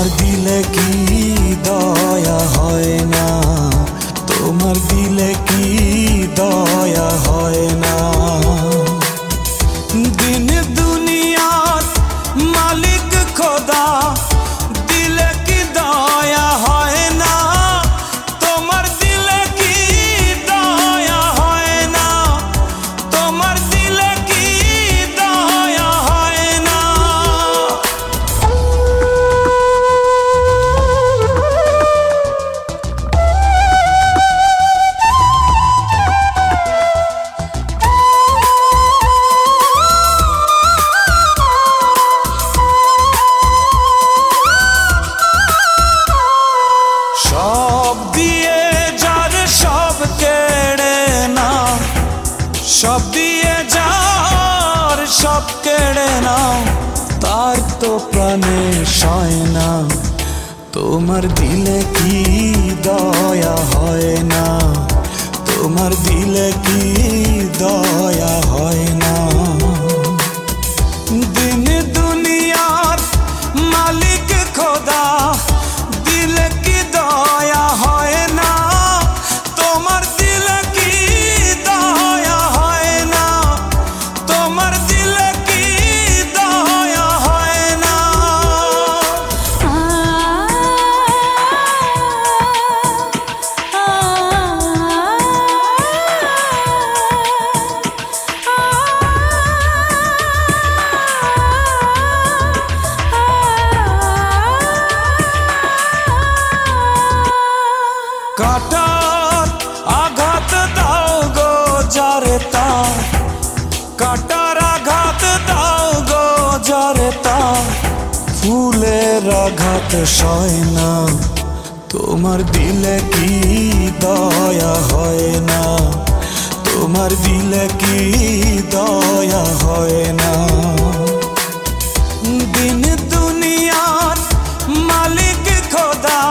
তোমার দিলে কি দয়া হয় না, তোমার দিলে কি দয়া হয় না। দিন দুনিয়ার মালিক খোদা, দিলে কি দয়া হয় না, তোমার দিলে কি দয়া হয় না, তোমার দিলে কি দয়া হয় না। সব দিয়ে যার সব কেড়ে না, সব দিয়ে যার সব কেড়ে না, তার তো প্রাণে সয় না। তোমার দিলে কি দয়া হয় না, তোমার দিলে কি দয়া হয় না। দিন দুনিয়ার মালিক খোদা, দিলে কি দয়া হয় না, তোমার দিলে কি দয়া হয় না, তোমার দিলে কি দয়া হয় না। কাটার আঘাত দাও গো যারে তার, কাটার আঘাত দাও গো যারে তার, ফুলের আঘাত সয় না, তোমার দিলে কি দয়া হয় না, তোমার দিলে কি দয়া হয় না। দিন দুনিয়ার মালিক খোদা,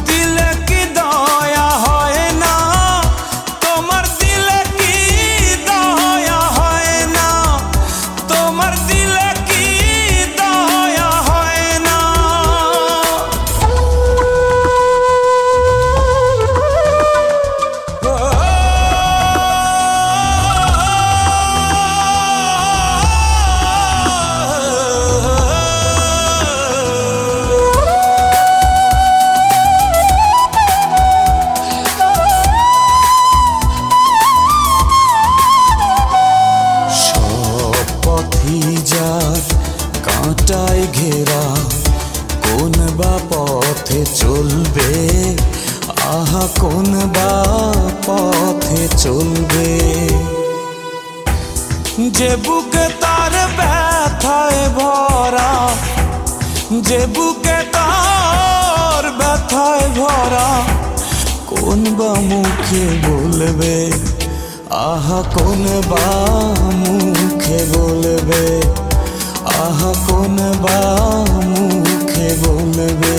দিলে কি দয়া হয় না, তোমার দিলে কি দয়া হয় না, তোমার দিলে কি দয়া হয় না। কাঁটায় ঘেরা কোন বা পথে চলবে, আহা কোন বা পথে চলবে। যে বুকে তার ব্যথায় ভরা, যে বুকে তার ব্যথায় ভরা, কোন বা মুখে বলবে, আহা কোন বা মুখে বলবে, আহা কোন বা মুখে বলবে।